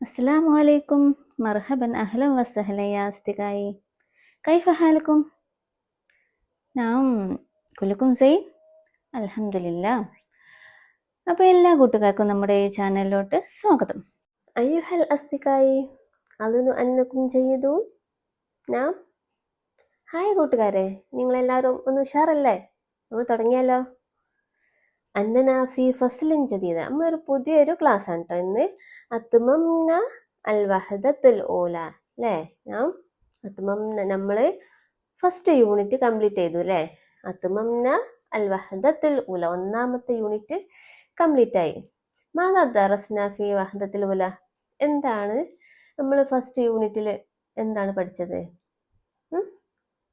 السلام عليكم. مرحبا أهلا وسهلا يا أصدقائي. كيف حالكم؟ نعم كلكم زين الحمد لله. അപ്പോൾ എല്ലാ കൂട്ടുകാർക്കും നമ്മുടെ ഈ ചാനലിലോട്ട് സ്വാഗതം. أيها الأصدقائي أظن أنكم جيدون. نعم. ഹായ് കൂട്ടുകാരെ, നിങ്ങളെല്ലാവരും ഒന്ന് ഉഷാറല്ലേ? നമ്മൾ തുടങ്ങിയാലോ? അന്നന ഫി ഫസ്ലിൻ ജദീദ. നമ്മളൊരു പുതിയൊരു ക്ലാസ് ആണ് കേട്ടോ ഇന്ന്. അത്മംന അൽ വഹദത്തുൽ ഊല അല്ലേ? നമ്മൾ ഫസ്റ്റ് യൂണിറ്റ് കംപ്ലീറ്റ് ചെയ്തു അല്ലേ? അത്മംന അൽ വഹദത്തുൽ ഊല, ഒന്നാമത്തെ യൂണിറ്റ് കംപ്ലീറ്റ് ആയി. മാതാ ദറസ്ന ഫി വഹദത്തുൽ ഊല. എന്താണ് നമ്മൾ ഫസ്റ്റ് യൂണിറ്റിൽ എന്താണ് പഠിച്ചത്?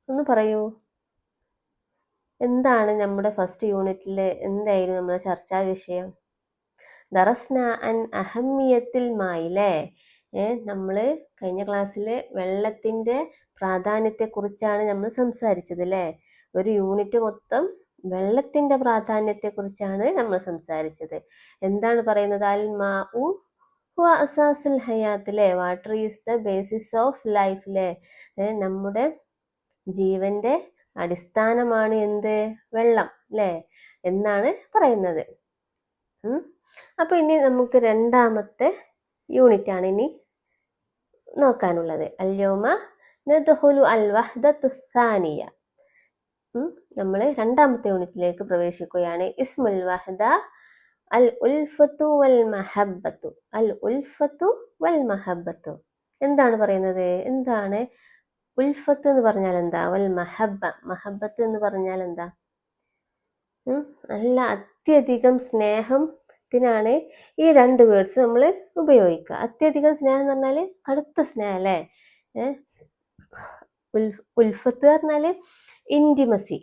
ഒന്ന് പറയൂ. എന്താണ് നമ്മുടെ ഫസ്റ്റ് യൂണിറ്റിൽ എന്തായിരുന്നു നമ്മുടെ ചർച്ചാ വിഷയം? ദറസ്ന അൻ അഹമ്മിയത്തിൽ മായില്ലേ? നമ്മൾ കഴിഞ്ഞ ക്ലാസ്സിൽ വെള്ളത്തിൻ്റെ പ്രാധാന്യത്തെക്കുറിച്ചാണ് നമ്മൾ സംസാരിച്ചത് അല്ലേ? ഒരു യൂണിറ്റ് മൊത്തം വെള്ളത്തിൻ്റെ പ്രാധാന്യത്തെക്കുറിച്ചാണ് നമ്മൾ സംസാരിച്ചത്. എന്താണ് പറയുന്നത്? അൽ മാ ഉ ഹുവ അസാസുൽ ഹയാത്ത് അല്ലേ? Water is the basis of life അല്ലേ? നമ്മുടെ ജീവന്റെ അടിസ്ഥാനമാണ് എന്ത്? വെള്ളം അല്ലേ എന്നാണ് പറയുന്നത്. അപ്പൊ ഇനി നമുക്ക് രണ്ടാമത്തെ യൂണിറ്റ് ആണ് ഇനി നോക്കാനുള്ളത്. അൽയൗമ നദ്ഖുലു അൽ വഹ്ദത്തു സാനിയ. നമ്മൾ രണ്ടാമത്തെ യൂണിറ്റിലേക്ക് പ്രവേശിക്കുകയാണ്. ഇസ്മുൽ വഹദ അൽ ഉൽഫത്തു വൽ മഹബ്ബത്തു. അൽ ഉൽഫത്തു വൽ മഹബ്ബത്തു എന്താണ് പറയുന്നത്? എന്താണ് ഉൽഫത്ത് എന്ന് പറഞ്ഞാൽ എന്താ? വൽ മഹബ്ബ, മഹബ്ബത്ത് എന്ന് പറഞ്ഞാൽ എന്താ? നല്ല അത്യധികം സ്നേഹത്തിനാണ് ഈ രണ്ട് വേർഡ്സ് നമ്മൾ ഉപയോഗിക്കുക. അത്യധികം സ്നേഹം എന്ന് പറഞ്ഞാൽ കടുത്ത സ്നേഹം അല്ലേ? ഉൽഫത്ത് പറഞ്ഞാൽ ഇൻറ്റിമസി,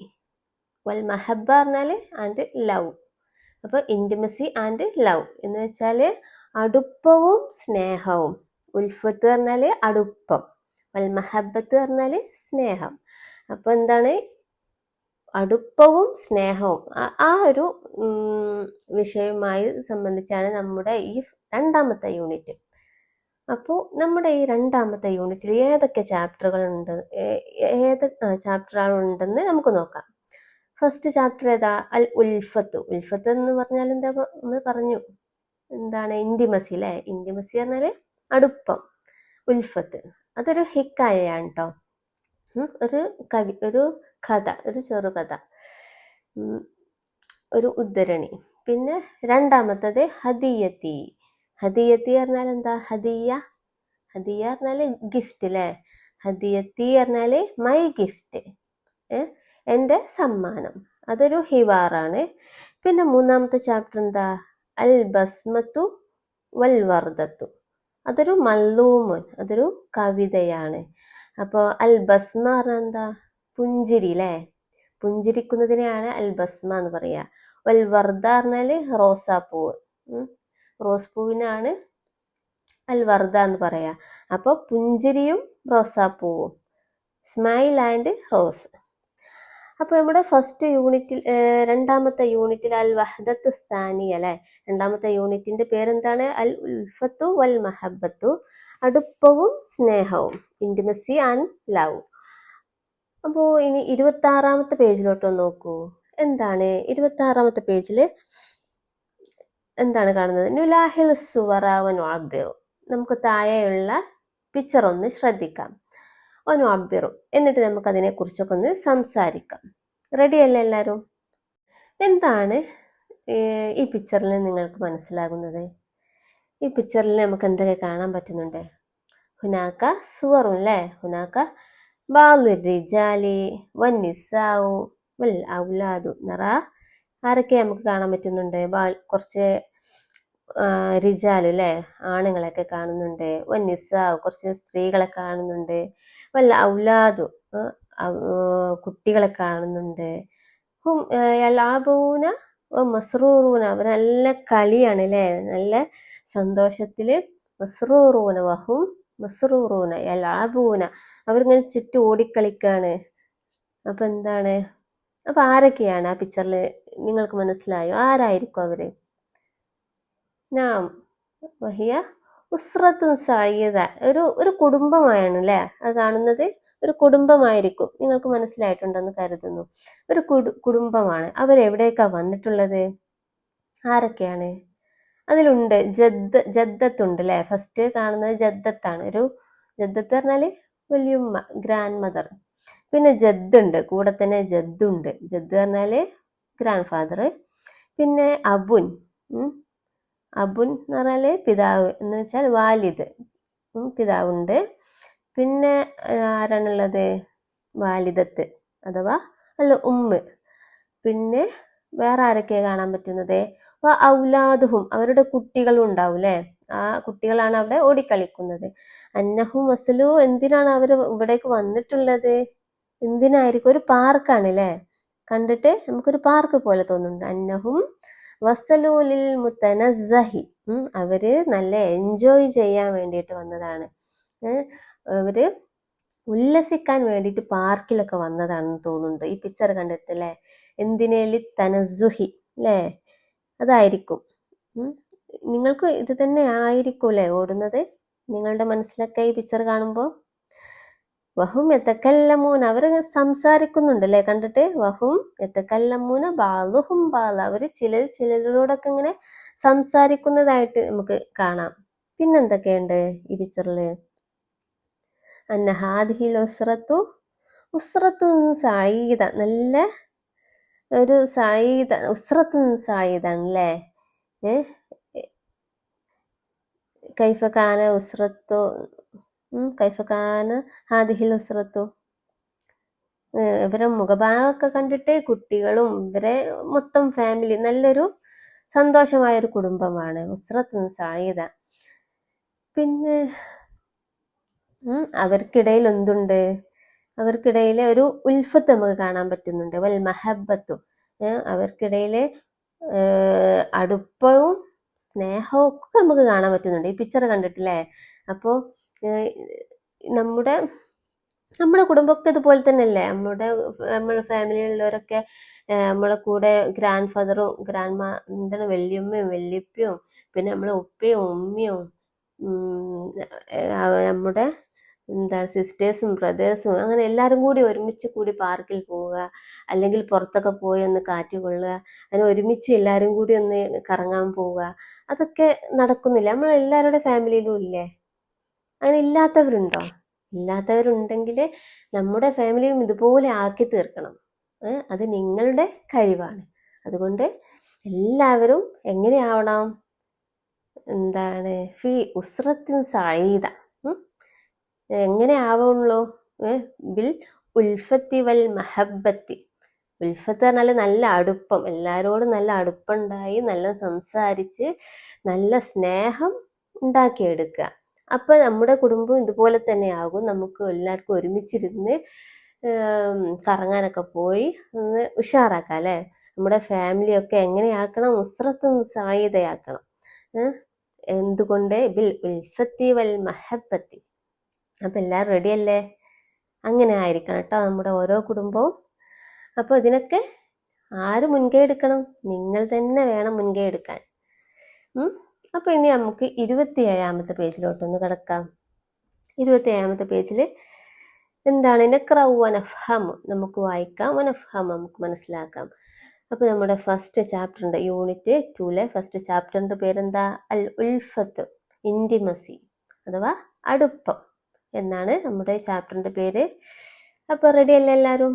വൽ മഹബ്ബ പറഞ്ഞാൽ ആൻഡ് ലവ്. അപ്പൊ ഇൻറ്റിമസി ആൻഡ് ലവ് എന്ന് വെച്ചാൽ അടുപ്പവും സ്നേഹവും. ഉൽഫത്ത് പറഞ്ഞാൽ അടുപ്പം, വൽ മഹബ്ബത്ത് പറഞ്ഞാൽ സ്നേഹം. അപ്പൊ എന്താണ്? അടുപ്പവും സ്നേഹവും. ആ ഒരു വിഷയവുമായി സംബന്ധിച്ചാണ് നമ്മുടെ ഈ രണ്ടാമത്തെ യൂണിറ്റ്. അപ്പോൾ നമ്മുടെ ഈ രണ്ടാമത്തെ യൂണിറ്റിൽ ഏതൊക്കെ ചാപ്റ്ററുകളുണ്ട്, ചാപ്റ്ററുകളുണ്ടെന്ന് നമുക്ക് നോക്കാം. ഫസ്റ്റ് ചാപ്റ്റർ ഏതാ? അൽ ഉൽഫത്ത്. ഉൽഫത്ത് എന്ന് പറഞ്ഞാൽ എന്താ നമ്മൾ പറഞ്ഞു? എന്താണ്? ഇൻറ്റിമസി അല്ലേ? ഇൻറ്റിമസി പറഞ്ഞാൽ അടുപ്പം. ഉൽഫത്ത് അതൊരു ഹിക്കായയാണ് കേട്ടോ. ഒരു കഥ, ഒരു ചെറുകഥ, ഒരു ഉദ്ധരണി. പിന്നെ രണ്ടാമത്തത് ഹദിയത്തി. ഹദിയത്തി പറഞ്ഞാൽ എന്താ? ഹദിയ പറഞ്ഞാൽ ഗിഫ്റ്റ് അല്ലേ? ഹദിയത്തി പറഞ്ഞാൽ മൈ ഗിഫ്റ്റ്, എൻ്റെ സമ്മാനം. അതൊരു ഹിവാറാണ്. പിന്നെ മൂന്നാമത്തെ ചാപ്റ്റർ എന്താ? അൽ ബസ്മത്തു വൽ വർദത്തു. അതൊരു മല്ലൂമുൻ, അതൊരു കവിതയാണ്. അപ്പോൾ അൽ ബസ്മ പറഞ്ഞാൽ എന്താ? പുഞ്ചിരി അല്ലേ? പുഞ്ചിരിക്കുന്നതിനെയാണ് അൽ ബസ്മ എന്ന് പറയുക. വൽ വർദ പറഞ്ഞാൽ റോസാപ്പൂവ്, റോസ് പൂവിനാണ് അൽ വർദ എന്ന് പറയാ. അപ്പോൾ പുഞ്ചിരിയും റോസാപ്പൂവും, സ്മൈൽ ആൻഡ് റോസ്. അപ്പോൾ നമ്മുടെ ഫസ്റ്റ് യൂണിറ്റിൽ, രണ്ടാമത്തെ യൂണിറ്റിൽ അൽ വഹദത്തു സാനിയ അല്ലേ? രണ്ടാമത്തെ യൂണിറ്റിന്റെ പേരെന്താണ്? അൽ ഉൽഫത്തു വൽ മഹബ്ബത്തു, അടുപ്പവും സ്നേഹവും, ഇൻറ്റിമസി ആൻഡ് ലവ്. അപ്പോൾ ഇനി 26ാമത്തെ പേജിലോട്ട് നോക്കൂ. എന്താണ് 26ാമത്തെ പേജിൽ എന്താണ് കാണുന്നത്? നുലാഹിൽ സുവറ വനുഅബ്ബിറു. നമുക്ക് താഴെയുള്ള പിക്ചർ ഒന്ന് ശ്രദ്ധിക്കാം. വനുഅബ്ബിറു, എന്നിട്ട് നമുക്ക് അതിനെ കുറിച്ചൊക്കെ ഒന്ന് സംസാരിക്കാം. റെഡിയല്ലേ എല്ലാവരും? എന്താണ് ഈ പിക്ചറിൽ നിങ്ങൾക്ക് മനസ്സിലാകുന്നത്? ഈ പിക്ചറിൽ നമുക്ക് എന്തൊക്കെ കാണാൻ പറ്റുന്നുണ്ട്? ഹുനാക്ക സുവറും അല്ലേ? ഹുനാക്ക ബാലു റിജാലി വന്നിസാവു വൽ ഔലാദു നിറ. ആരൊക്കെ നമുക്ക് കാണാൻ പറ്റുന്നുണ്ട്? കുറച്ച് റിജാലു അല്ലേ? ആണുങ്ങളൊക്കെ കാണുന്നുണ്ട്. വന്നിസാവു, കുറച്ച് സ്ത്രീകളെ കാണുന്നുണ്ട്. വൽ ഔലാദു, കുട്ടികളെ കാണുന്നുണ്ട്. യലാബൂന മസ്റൂറൂന, അവർ നല്ല കളിയാണ് അല്ലേ? നല്ല സന്തോഷത്തില്. മസ്റൂറൂന വഹും മസ്റൂറൂന യലാബൂന, അവരിങ്ങനെ ചുറ്റും ഓടിക്കളിക്കാണ്. അപ്പൊ എന്താണ്? അപ്പൊ ആരൊക്കെയാണ് ആ പിക്ചറിൽ? നിങ്ങൾക്ക് മനസ്സിലായോ? ആരായിരിക്കും അവര്? നാം വഹിയ ഉസ്രത്തുൻ സഈദ, ഒരു കുടുംബമായാണ് അല്ലേ അത് കാണുന്നത്. ഒരു കുടുംബമായിരിക്കും. നിങ്ങൾക്ക് മനസ്സിലായിട്ടുണ്ടെന്ന് കരുതുന്നു. ഒരു കുടുംബമാണ്. അവരെവിടേക്കാ വന്നിട്ടുള്ളത്? ആരൊക്കെയാണ് അതിലുണ്ട്? ജദ്ദത്തുണ്ട് അല്ലേ? ഫസ്റ്റ് കാണുന്നത് ജദ്ദത്താണ്. ജദ്ദത്ത് പറഞ്ഞാല് വല്യുമ്മ, ഗ്രാൻഡ് മദർ. പിന്നെ ജദ്ദുണ്ട്, കൂടെ തന്നെ ജദ്ദുണ്ട്. ജദ്ദ് പറഞ്ഞാല് ഗ്രാൻഡ് ഫാദർ. പിന്നെ അബുൻ എന്ന് പറഞ്ഞാല് പിതാവ് എന്ന് വെച്ചാൽ വാലിദ്, പിതാവുണ്ട്. പിന്നെ ആരാണുള്ളത്? വാലിദത്ത് അഥവാ അല്ല ഉമ്മ. പിന്നെ വേറെ ആരൊക്കെയാ കാണാൻ പറ്റുന്നത്? ഔലാദുഹും, അവരുടെ കുട്ടികളും ഉണ്ടാവും അല്ലെ? ആ കുട്ടികളാണ് അവിടെ ഓടിക്കളിക്കുന്നത്. അന്നഹും വസലു, എന്തിനാണ് അവർ ഇവിടേക്ക് വന്നിട്ടുള്ളത്? എന്തിനായിരിക്കും? ഒരു പാർക്കാണ് അല്ലേ? കണ്ടിട്ട് നമുക്കൊരു പാർക്ക് പോലെ തോന്നുന്നുണ്ട്. അന്നഹും വസലൂലിൽ മുത്തനസ്സഹി, അവര് നല്ല എൻജോയ് ചെയ്യാൻ വേണ്ടിയിട്ട് വന്നതാണ്. അവര് ഉല്ലസിക്കാൻ വേണ്ടിയിട്ട് പാർക്കിലൊക്കെ വന്നതാണെന്ന് തോന്നുന്നുണ്ട് ഈ പിക്ചർ കണ്ടിട്ട് അല്ലേ? എന്തിനേലി തനസുഹി അല്ലേ? അതായിരിക്കും. നിങ്ങൾക്ക് ഇത് തന്നെ ആയിരിക്കും അല്ലേ ഓടുന്നത് നിങ്ങളുടെ മനസ്സിലൊക്കെ ഈ പിക്ചർ കാണുമ്പോൾ? വഹും യതകല്ലമൂന, അവർ സംസാരിക്കുന്നുണ്ട് അല്ലേ കണ്ടിട്ട്? വഹും യതകല്ലമൂന ബാളുഹും ബാള, അവർ ചിലരോടൊക്കെ ഇങ്ങനെ സംസാരിക്കുന്നതായിട്ട് നമുക്ക് കാണാം. പിന്നെന്തൊക്കെയുണ്ട് ഈ പിക്ചറിൽ? അന്ന ഹാദിഹിൽ ഉസ്റത്തുൻ സഈദ, നല്ല ഒരു സഈദ, ഉസ്റത്തുൻ സഈദാണ് അല്ലേ? കൈഫ കാന ഉസ്റത്തു, കൈഫ കാന ഹാദിഹിൽ ഉസ്റത്തു. ഇവരെ മുഖഭാവമൊക്കെ കണ്ടിട്ട് കുട്ടികളും ഇവരെ മൊത്തം ഫാമിലി നല്ലൊരു സന്തോഷമായ ഒരു കുടുംബമാണ്. ഉസ്റത്തുൻ സഈദ. പിന്നെ അവർക്കിടയിൽ എന്തുണ്ട്? അവർക്കിടയിൽ ഒരു ഉൽഫത്ത് നമുക്ക് കാണാൻ പറ്റുന്നുണ്ട്. വൽ മഹബത്തു, അവർക്കിടയില് അടുപ്പവും സ്നേഹവും ഒക്കെ നമുക്ക് കാണാൻ പറ്റുന്നുണ്ട് ഈ പിക്ചർ കണ്ടിട്ടില്ലേ? അപ്പോൾ നമ്മുടെ കുടുംബമൊക്കെ ഇതുപോലെ തന്നെയല്ലേ? നമ്മുടെ ഫാമിലിയിലുള്ളവരൊക്കെ നമ്മളെ കൂടെ ഗ്രാൻഡ് ഫാദറും എന്താണ് വല്യമ്മയും വല്യപ്പയും പിന്നെ നമ്മളെ ഉപ്പയും ഉമ്മയും നമ്മുടെ സിസ്റ്റേഴ്സും ബ്രദേഴ്സും അങ്ങനെ എല്ലാവരും കൂടി ഒരുമിച്ച് കൂടി പാർക്കിൽ പോവുക, അല്ലെങ്കിൽ പുറത്തൊക്കെ പോയി ഒന്ന് കാറ്റ് കൊള്ളുക, അങ്ങനെ ഒരുമിച്ച് എല്ലാവരും കൂടി ഒന്ന് കറങ്ങാൻ പോവുക, അതൊക്കെ നടക്കുന്നില്ല നമ്മളെല്ലാവരുടെ ഫാമിലിയിലും ഇല്ലേ? അങ്ങനെ ഇല്ലാത്തവരുണ്ടോ? ഇല്ലാത്തവരുണ്ടെങ്കിൽ നമ്മുടെ ഫാമിലിയും ഇതുപോലെ ആക്കി തീർക്കണം. അത് നിങ്ങളുടെ കഴിവാണ്. അതുകൊണ്ട് എല്ലാവരും എങ്ങനെയാവണം? എന്താണ്? ഫി ഉസ്റത്തിൻ സഈദ. എങ്ങനെ ആവുള്ളൂ? ബിൽ ഉൽഫത്തി വൽ മഹബത്തി. ഉൽഫത്ത് പറഞ്ഞാൽ നല്ല അടുപ്പം, എല്ലാവരോടും നല്ല അടുപ്പമുണ്ടായി നല്ല സംസാരിച്ച് നല്ല സ്നേഹം ഉണ്ടാക്കിയെടുക്കുക. അപ്പം നമ്മുടെ കുടുംബം ഇതുപോലെ തന്നെ ആകും. നമുക്ക് എല്ലാവർക്കും ഒരുമിച്ചിരുന്ന് കറങ്ങാനൊക്കെ പോയി ഒന്ന് ഉഷാറാക്കാം അല്ലേ? നമ്മുടെ ഫാമിലിയൊക്കെ എങ്ങനെയാക്കണം? ഉസ്റത്തുൻ സഈദയാക്കണം. എന്തുകൊണ്ട്? ബിൽ ഉൽഫത്തി വൽ മഹബത്തി. അപ്പം എല്ലാവരും റെഡിയല്ലേ? അങ്ങനെ ആയിരിക്കണം കേട്ടോ നമ്മുടെ ഓരോ കുടുംബവും. അപ്പോൾ ഇതിനൊക്കെ ആര് മുൻകൈ എടുക്കണം? നിങ്ങൾ തന്നെ വേണം മുൻകൈ എടുക്കാൻ. അപ്പോൾ ഇനി നമുക്ക് 27ാമത്തെ പേജിലോട്ടൊന്ന് കിടക്കാം. 27ാമത്തെ പേജിൽ എന്താണ്? നഖ്റഉ വനഫ്ഹമു, നമുക്ക് വായിക്കാം, വനഫ്ഹമു നമുക്ക് മനസ്സിലാക്കാം. അപ്പോൾ നമ്മുടെ ഫസ്റ്റ് ചാപ്റ്റർ ഉണ്ട്, യൂണിറ്റ് 2ലെ ഫസ്റ്റ് ചാപ്റ്ററിൻ്റെ പേരെന്താ? അൽ ഉൽഫത്ത്, ഇൻറ്റിമസി അഥവാ അടുപ്പം എന്നാണ് നമ്മുടെ ചാപ്റ്ററിൻ്റെ പേര്. അപ്പോൾ റെഡി അല്ലേ എല്ലാവരും?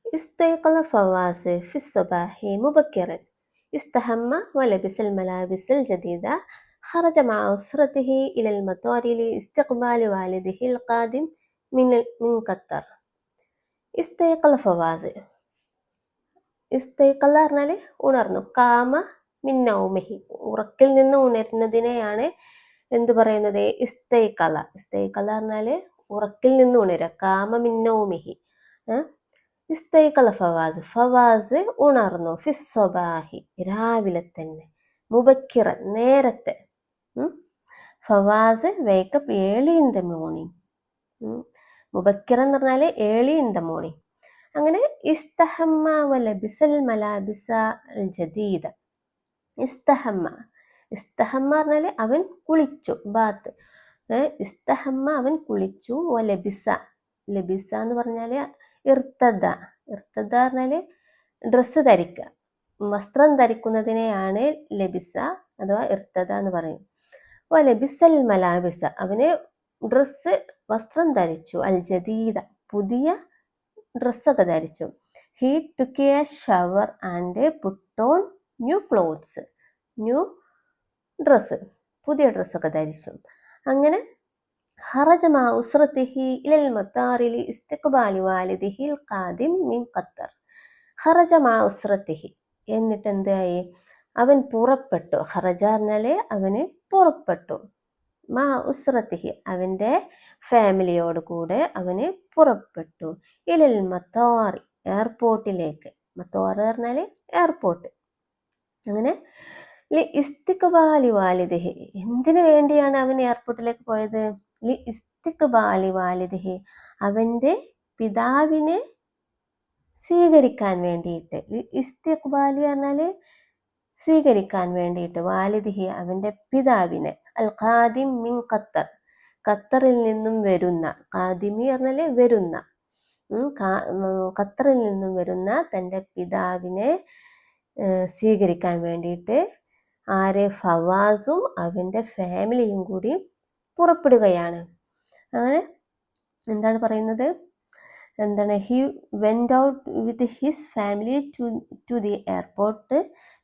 ഇസ്തൈഖള ഫവാസ് ഫി സ്വബാഹി മുബക്കിറൻ استحم ولبس الملابس الجديدة خرج مع أسرته إلى المطار لاستقبال والده القادم من قطر. استيقظ فواز. ഇസ്തൈഖള പറഞ്ഞാൽ ഉണർന്നു. കാമ മിൻ നൗമിഹി, ഉറക്കിൽ നിന്ന് ഉണരുന്നതിനെയാണ് എന്ത് പറയുന്നത്? ഇസ്തൈഖള. ഇസ്തൈഖള പറഞ്ഞാൽ ഉറക്കിൽ നിന്ന് ഉണരുക. കാമ മിൻ നൗമിഹി. ഇസ്തൈഖള ഫവാസ്, ഫവാസ് ഉണർന്നു. ഫിസ്വബാഹി, രാവിലെ തന്നെ. മുബക്കിറൻ, നേരത്തെ. Fawaz wake up early in the morning. മുബക്കിറൻ എന്ന് പറഞ്ഞാൽ ഏർലി ഇൻ ദ മോർണിംഗ്. അങ്ങനെ ഇസ്തഹമ്മ വലബിസൽ മലാബിസ അൽ ജദീദ. ഇസ്തഹമ്മ, ഇസ്തഹമ്മ പറഞ്ഞാൽ അവൻ കുളിച്ചു, ബാത്ത്. ഇസ്തഹമ്മ അവൻ കുളിച്ചു. ഓ ലബിസ, ലബിസ എന്ന് പറഞ്ഞാൽ ഇർത്തദ. ഇർത്തദ പറഞ്ഞാൽ ഡ്രസ്സ് ധരിക്കുക, വസ്ത്രം ധരിക്കുന്നതിനെയാണ് ലബിസ അഥവാ ഇർത്തദ എന്ന് പറയും. ഓ ലബിസൽ മലാബിസ, അവന് ഡ്രസ്സ് വസ്ത്രം ധരിച്ചു. അൽ ജദീദ, പുതിയ ഡ്രസ്സൊക്കെ ധരിച്ചു. He took A shower and put on new clothes, new dress, പുതിയ ഡ്രസ്സൊക്കെ ധരിച്ചു. അങ്ങനെ ഖറജ മാ ഉസ്റതിഹി ഇലൽ മത്താറി ലിഇസ്തിഖ്ബാലി വാലിദിഹിൽ ഖാദിം മിൻ ഖത്തർ. ഖറജ മാ ഉസ്റതിഹി, എന്നിട്ട് എന്തായി? അവൻ പുറപ്പെട്ടു. ഖറജ പറഞ്ഞാൽ അവന് പുറപ്പെട്ടു. മാ ഉസ്റതിഹി, അവൻ്റെ ഫാമിലിയോട് കൂടെ അവന് പുറപ്പെട്ടു. ഇലൽ മത്താറി, എയർപോർട്ടിലേക്ക്. മത്താർ പറഞ്ഞാൽ എയർപോർട്ട്. അങ്ങനെ ലി ഇസ്തിഖ്ബാലി വാലിദിഹി, എന്തിനു വേണ്ടിയാണ് അവൻ എയർപോർട്ടിലേക്ക് പോയത്? ലി ഇസ്തിഖ്ബാലി വാലിദിഹി, അവൻ്റെ പിതാവിനെ സ്വീകരിക്കാൻ വേണ്ടിയിട്ട്. ലി ഇസ്തിഖ്ബാലി പറഞ്ഞാൽ സ്വീകരിക്കാൻ വേണ്ടിയിട്ട്. വാലിദിഹി, അവൻ്റെ പിതാവിനെ. അൽ ഖാദിം മിൻ ഖത്തർ, ഖത്തറിൽ നിന്നും വരുന്ന. ഖാദിമി പറഞ്ഞാൽ വരുന്ന. ഖത്തറിൽ നിന്നും വരുന്ന തൻ്റെ പിതാവിനെ സ്വീകരിക്കാൻ വേണ്ടിയിട്ട് ആരെ? ഫവാസും അവൻ്റെ ഫാമിലിയും കൂടി പുറപ്പെടുകയാണ്. അങ്ങനെ എന്താണ് പറയുന്നത്? എന്താണ്? He went out with his family to the airport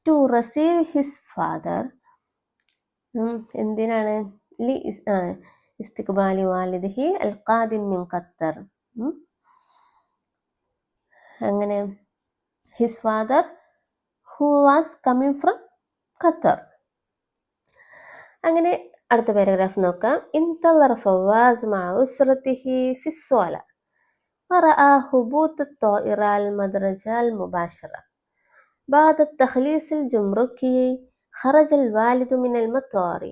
to receive his father. എന്തിനാണ്? ഇസ്തിഖ്ബാലി വാലിദിഹി അൽ ഖാദിം മിൻ ഖത്തർ. അങ്ങനെ his father who was coming from Qatar. അങ്ങനെ അടുത്ത പാരഗ്രാഫ് നോക്കാം. ഇൻതളറ ഫവാസ് മഅ ഉസ്റതിഹി ഫിസ്വാല വറഅ ഹുബൂത്ത് الطائرة المدرجة المباشرة بعد التخليص الجمركي. خرج الوالد من المطار.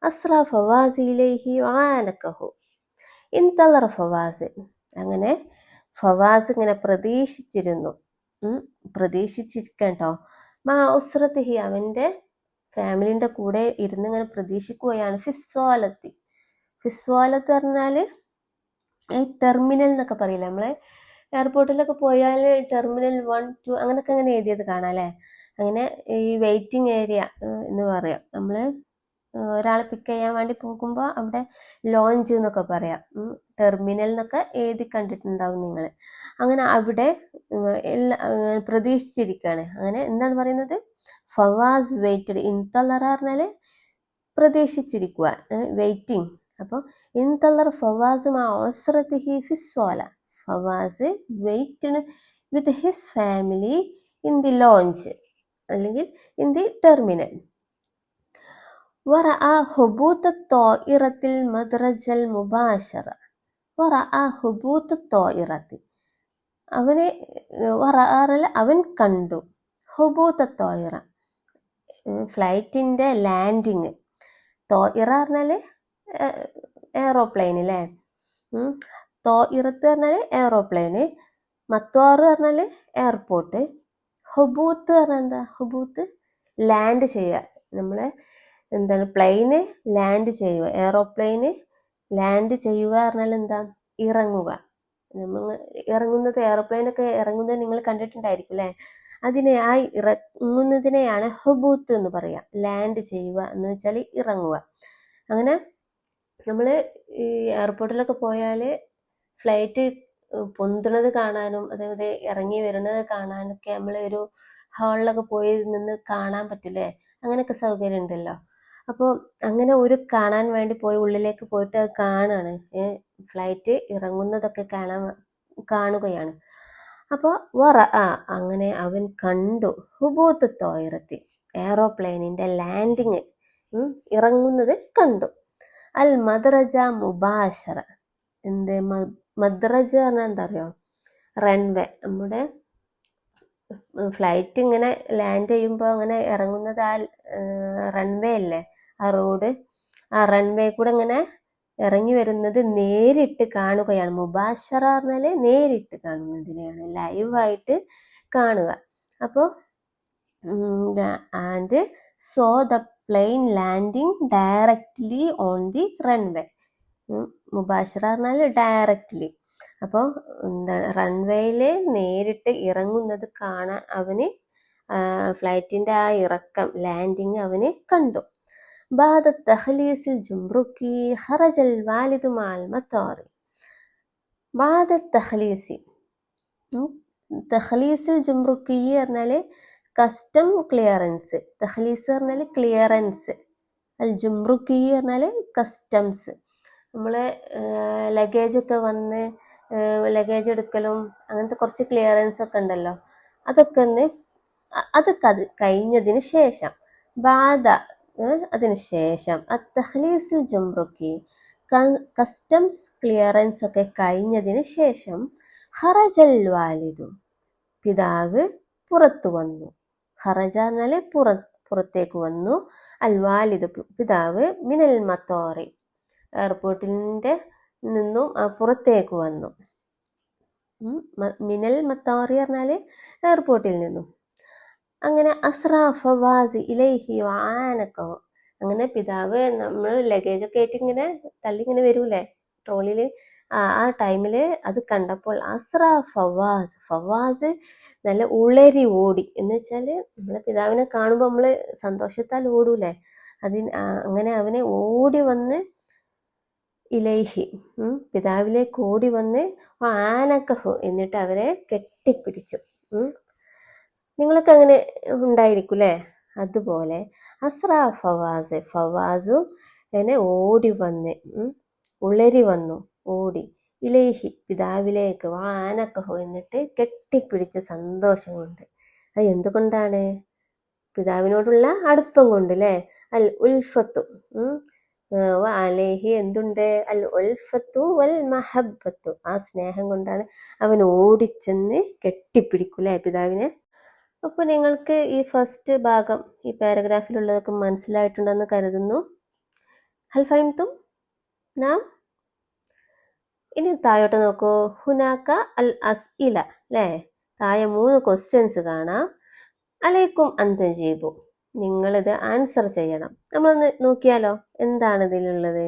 أسرع فواز إليه وعانقه. ഇൻതളറ ഫവാസ്, അങ്ങനെ ഫവാസ് ഇങ്ങനെ പ്രതീക്ഷിച്ചിരിക്കട്ടോ. മാ ഉസ്റതിഹി, അവൻ്റെ ഫാമിലിൻ്റെ കൂടെ ഇരുന്ന് ഇങ്ങനെ പ്രതീക്ഷിക്കുകയാണ്. ഫിസ്വാലത്തി, ഫിസ്വാലത്ത് പറഞ്ഞാൽ ഈ ടെർമിനൽ എന്നൊക്കെ പറയില്ലേ, നമ്മളെ എയർപോർട്ടിലൊക്കെ പോയാൽ ടെർമിനൽ 1, 2 അങ്ങനെയൊക്കെ അങ്ങനെ എഴുതിയത് കാണാം അല്ലേ. അങ്ങനെ ഈ വെയിറ്റിംഗ് ഏരിയ എന്ന് പറയാം. നമ്മൾ ഒരാളെ പിക്ക് ചെയ്യാൻ വേണ്ടി പോകുമ്പോൾ അവിടെ ലോഞ്ച് എന്നൊക്കെ പറയാം. ടെർമിനൽ എന്നൊക്കെ എഴുതി കണ്ടിട്ടുണ്ടാവും നിങ്ങൾ. അങ്ങനെ അവിടെ പ്രതീക്ഷിച്ചിരിക്കുകയാണ്. അങ്ങനെ എന്താണ് പറയുന്നത്? ഫവാസ് വെയിറ്റഡ്. ഇൻതളറ പറഞ്ഞാൽ പ്രതീക്ഷിച്ചിരിക്കുക, വെയിറ്റിംഗ്. അപ്പോൾ ഇൻതളറ ഫവാസ് മഅ ഉസ്റതിഹി ഫിസ്വാല. Fawaz waited with his family in the lounge അല്ലെങ്കിൽ ഇൻ ദി ടെർമിനൽ. വറഅ ഹുബൂത്ത് الطائرة المدرج المباشرة. വറഅ ഹുബൂത്ത് الطائرة, അവനെ വറഅ അവൻ കണ്ടു. ഹുബൂത്ത് الطائرة, ഫ്ലൈറ്റിൻ്റെ ലാൻഡിങ്. തോയിറ പറഞ്ഞാൽ എയറോപ്ലെയിൻ അല്ലേ. തോയിറത്ത് പറഞ്ഞാൽ എയറോപ്ലെയിന്. മത്വാറ് പറഞ്ഞാൽ എയർപോർട്ട്. ഹുബൂത്ത് പറഞ്ഞാൽ എന്താ? ഹുബൂത്ത് ലാൻഡ് ചെയ്യുക. നമ്മൾ എന്താണ്? പ്ലെയിന് ലാൻഡ് ചെയ്യുക. എയറോപ്ലെയിന് ലാൻഡ് ചെയ്യുക പറഞ്ഞാൽ എന്താ? ഇറങ്ങുക. നമ്മൾ ഇറങ്ങുന്നത്, എയറോപ്ലെയിനൊക്കെ ഇറങ്ങുന്നത് നിങ്ങൾ കണ്ടിട്ടുണ്ടായിരിക്കും അല്ലേ. ഇറങ്ങുന്നതിനെയാണ് ഹുബൂത്ത് എന്ന് പറയാം. ലാൻഡ് ചെയ്യുക എന്ന് വെച്ചാൽ ഇറങ്ങുക. അങ്ങനെ നമ്മൾ ഈ എയർപോർട്ടിലൊക്കെ പോയാൽ ഫ്ലൈറ്റ് പൊന്തുന്നത് കാണാനും അതേപോലെ ഇറങ്ങി വരുന്നത് കാണാനൊക്കെ നമ്മൾ ഒരു ഹാളിലൊക്കെ പോയി നിന്ന് കാണാൻ പറ്റില്ലേ. അങ്ങനെയൊക്കെ സൗകര്യം ഉണ്ടല്ലോ. അപ്പോൾ അങ്ങനെ ഒരു കാണാൻ വേണ്ടി പോയി ഉള്ളിലേക്ക് പോയിട്ട് അത് കാണുകയാണ്. ഫ്ലൈറ്റ് ഇറങ്ങുന്നതൊക്കെ കാണുകയാണ്. അപ്പോൾ അങ്ങനെ അവൻ കണ്ടു. ഹുബൂത്ത് തോയിറത്തി, എയറോപ്ലെയിനിൻ്റെ ലാൻഡിങ്, ഇറങ്ങുന്നത് കണ്ടു. അൽ മദ്രജ മുബാശറ. എന്ത് മദ്രജ പറഞ്ഞാൽ എന്താ അറിയോ? റൺവേ. നമ്മുടെ ഫ്ലൈറ്റ് ഇങ്ങനെ ലാൻഡ് ചെയ്യുമ്പോൾ അങ്ങനെ ഇറങ്ങുന്നത് ആ റൺവേ അല്ലേ, ആ റോഡ്. ആ റൺവേ കൂടെ ഇങ്ങനെ ഇറങ്ങി വരുന്നത് നേരിട്ട് കാണുകയാണ്. മുബാശറ പറഞ്ഞാൽ നേരിട്ട് കാണുന്നതിനെയാണ്, ലൈവായിട്ട് കാണുക. അപ്പോൾ and so the plane landing directly on the runway. മുബാഷിറ പറഞ്ഞാൽ ഡയറക്റ്റ്ലി. അപ്പോൾ എന്താണ് റൺവേയിൽ നേരിട്ട് ഇറങ്ങുന്നത് കാണാൻ അവന് ഫ്ലൈറ്റിൻ്റെ ആ ഇറക്കം ലാൻഡിങ് അവന് കണ്ടു. بعد التخليص الجمركي خرج الوالد مع المطار. بعد التخليص തഖ്ലീസിൽ ജുംറുക്കി പറഞ്ഞാൽ കസ്റ്റം ക്ലിയറൻസ്. തഖ്ലീസ് പറഞ്ഞാൽ ക്ലിയറൻസ്. അൽ ജുംറുക്കി പറഞ്ഞാൽ കസ്റ്റംസ്. നമ്മൾ ലഗേജൊക്കെ വന്ന് ലഗേജ് എടുക്കലും അങ്ങനത്തെ കുറച്ച് ക്ലിയറൻസ് ഒക്കെ ഉണ്ടല്ലോ, അതൊക്കെ അത് കഴിഞ്ഞതിന് ശേഷം ബാധ അതിന് ശേഷം തഖ്ലീസിൽ ജുംറുക്കി കസ്റ്റംസ് ക്ലിയറൻസ് ഒക്കെ കഴിഞ്ഞതിന് ശേഷം ഖറജൽ വാലിദു പിതാവ് പുറത്തു വന്നു. ഖറജ എന്നാൽ പുറത്തേക്ക് വന്നു. അൽ വാലിദ് പിതാവ് മിനൽ മത്തോറി എയർപോർട്ടിൻ്റെ നിന്നും പുറത്തേക്ക് വന്നു. മിനൽ മത്തോറി പറഞ്ഞാൽ എയർപോർട്ടിൽ നിന്നും. അങ്ങനെ അസ്ര ഫവാസി ഇലൈഹി വാനക്കോ. അങ്ങനെ പിതാവ് നമ്മൾ ലഗേജൊക്കെ ആയിട്ട് ഇങ്ങനെ തള്ളി ഇങ്ങനെ വരൂലേ ട്രോളിയിൽ, ആ ടൈമിൽ അത് കണ്ടപ്പോൾ അസ്ര ഫവാസ് നല്ല ഉളരി ഓടി. എന്ന് വെച്ചാൽ നമ്മളെ പിതാവിനെ കാണുമ്പോൾ നമ്മൾ സന്തോഷത്താൽ ഓടൂലേ, അങ്ങനെ അവനെ ഓടി വന്ന് ഇലൈഹി പിതാവിലേക്ക് ഓടി വന്ന് ആനക്കഹു എന്നിട്ട് അവരെ കെട്ടിപ്പിടിച്ചു. നിങ്ങളൊക്കെ അങ്ങനെ ഉണ്ടായിരിക്കും അല്ലേ? അതുപോലെ അസ്ര ഫവാസും എന്നെ ഓടി വന്ന് ഉളരി വന്നു ഓടി ഇലൈഹി പിതാവിലേക്ക് വാനക്കഹോ എന്നിട്ട് കെട്ടിപ്പിടിച്ച സന്തോഷം കൊണ്ട്. അത് എന്തുകൊണ്ടാണ്? പിതാവിനോടുള്ള അടുപ്പം കൊണ്ട് അല്ലേ? അൽ ഉൽഫത്തു അലേഹി എന്തുണ്ട്? അൽ ഉൽഫത്തു വൽ മഹബത്തു. ആ സ്നേഹം കൊണ്ടാണ് അവൻ ഓടിച്ചെന്ന് കെട്ടിപ്പിടിക്കൂലേ പിതാവിനെ. അപ്പോൾ നിങ്ങൾക്ക് ഈ ഫസ്റ്റ് ഭാഗം ഈ പാരഗ്രാഫിലുള്ളതൊക്കെ മനസ്സിലായിട്ടുണ്ടെന്ന് കരുതുന്നു. ഹൽ ഫഹിംതും നാം. ഇനി താഴോട്ട് നോക്കൂ. ഹുനാക്ക അൽ അസ്ഇല അല്ലേ? താഴെ 3 ക്വസ്റ്റ്യൻസ് കാണാം. അലൈക്കും അന്തജീബു, നിങ്ങളിത് ആൻസർ ചെയ്യണം. നമ്മളൊന്ന് നോക്കിയാലോ എന്താണ് ഇതിലുള്ളത്.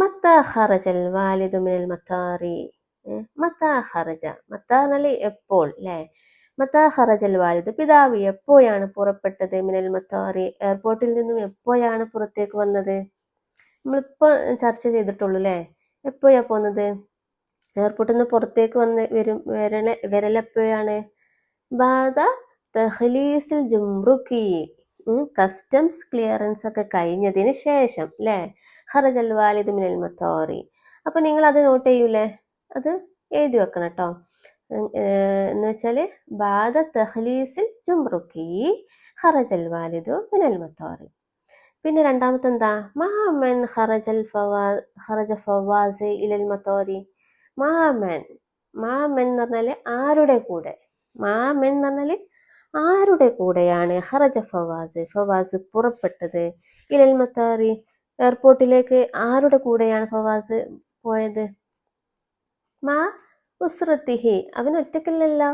മത്താ ഖറജൽ വാലിദു മിനൽ മത്താറി. മത്താ ഖറജ, മത്താ എന്നാൽ എപ്പോൾ അല്ലേ? മത്താ ഖറജൽ വാലിദ് പിതാവ് എപ്പോഴാണ് പുറപ്പെട്ടത്? മിനൽ മത്താറി എയർപോർട്ടിൽ നിന്നും എപ്പോഴാണ് പുറത്തേക്ക് വന്നത്? നമ്മളിപ്പോൾ ചർച്ച ചെയ്തിട്ടുള്ളൂ അല്ലേ? എപ്പോഴാ പോകുന്നത്? എയർപോർട്ടിൽ നിന്ന് പുറത്തേക്ക് വരലെപ്പോഴാണ്? ബാദ തഖ്ലീസിൽ ജുംറുക്കി കസ്റ്റംസ് ക്ലിയറൻസ് ഒക്കെ കഴിഞ്ഞതിന് ശേഷം അല്ലേ? ഖറജൽ വാലിദ് മിനൽ മത്താറി. അപ്പൊ നിങ്ങൾ അത് നോട്ട് ചെയ്യൂലേ? അത് എഴുതി വെക്കണം കേട്ടോ. എന്ന് വെച്ചാൽ ബാദ തഖ്ലീസിൽ ജുംറുക്കി ഖറജൽ വാലിദു മിനൽ മത്താറി. പിന്നെ രണ്ടാമത്തെ എന്താ? മാമൻ ഖറജ ഫവാസ് ഇലൽ മത്താറി. മാമൻ എന്ന് പറഞ്ഞാൽ ആരുടെ കൂടെ? മാമൻ എന്ന് പറഞ്ഞാൽ ആരുടെ കൂടെയാണ് ഖറജ ഫവാസ് പുറപ്പെട്ടത്? ഇലൽ മത്താറി എയർപോർട്ടിലേക്ക് ആരുടെ കൂടെയാണ് ഫവാസ് പോയത്? മാ ഉസ്രത്തിഹി, അവൻ ഒറ്റക്കല്ലല്ലോ,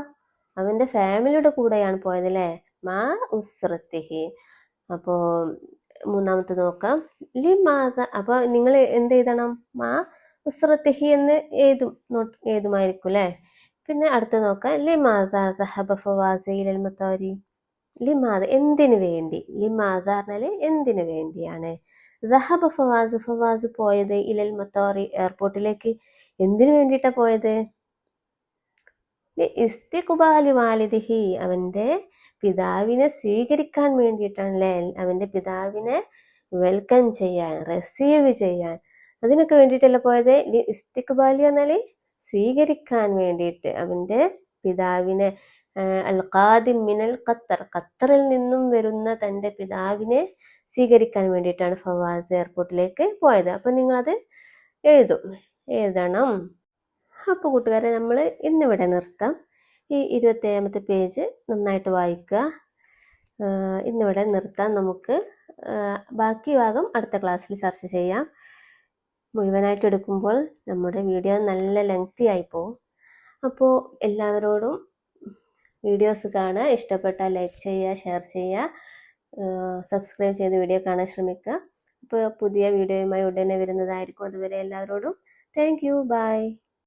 അവന്റെ ഫാമിലിയുടെ കൂടെയാണ് പോയത് അല്ലേ? മാ ഉസ്രത്തിഹി. അപ്പോ മൂന്നാമത്തെ നോക്കാം. ലിമാദ. അപ്പൊ നിങ്ങൾ എന്ത് എഴുതണം? മാ ഉസ്രത്തിഹി എന്ന് എഴുതുമായിരിക്കും അല്ലേ? പിന്നെ അടുത്ത് നോക്കാം. ലിമാദ ദഹബ ഫവാസ് ഇലൽ മത്താരി. ലിമാദ എന്തിനു വേണ്ടി? ലിമാദ പറഞ്ഞാൽ എന്തിനു വേണ്ടിയാണ്? ദഹബ ഫവാസ് പോയത് ഇലൽ മത്താരി എയർപോർട്ടിലേക്ക് എന്തിനു വേണ്ടിയിട്ടാ പോയത്? ഇസ്തിഖ്ബാലി വാലിദിഹി അവന്റെ പിതാവിനെ സ്വീകരിക്കാൻ വേണ്ടിയിട്ടാണല്ലേ? അവന്റെ പിതാവിനെ വെൽക്കം ചെയ്യാൻ, റിസീവ് ചെയ്യാൻ, അതിനൊക്കെ വേണ്ടിയിട്ടല്ല പോയത്. ഇസ്തിഖ്ബാലി എന്നാൽ സ്വീകരിക്കാൻ വേണ്ടിയിട്ട് അവന്റെ പിതാവിനെ. അൽ ഖാദിം മിനൽ ഖത്തറിൽ നിന്നും വരുന്ന തന്റെ പിതാവിനെ സ്വീകരിക്കാൻ വേണ്ടിയിട്ടാണ് ഫവാസ് എയർപോർട്ടിലേക്ക് പോയത്. അപ്പൊ നിങ്ങളത് എഴുതണം. അപ്പോൾ കൂട്ടുകാരെ, നമ്മൾ ഇന്നിവിടെ നിർത്താം. ഈ 27ാമത്തെ പേജ് നന്നായിട്ട് വായിക്കുക. ഇന്നിവിടെ നിർത്താം. നമുക്ക് ബാക്കി ഭാഗം അടുത്ത ക്ലാസ്സിൽ ചർച്ച ചെയ്യാം. മുഴുവനായിട്ട് എടുക്കുമ്പോൾ നമ്മുടെ വീഡിയോ നല്ല ലെങ്തി ആയി പോകും. അപ്പോൾ എല്ലാവരോടും വീഡിയോസ് കാണുക, ഇഷ്ടപ്പെട്ടാൽ ലൈക്ക് ചെയ്യുക, ഷെയർ ചെയ്യുക. സബ്സ്ക്രൈബ് ചെയ്ത് വീഡിയോ കാണാൻ ശ്രമിക്കുക. അപ്പോൾ പുതിയ വീഡിയോയുമായി ഉടനെ വരുന്നതായിരിക്കും. അതുവരെ എല്ലാവരോടും താങ്ക് യു, ബൈ.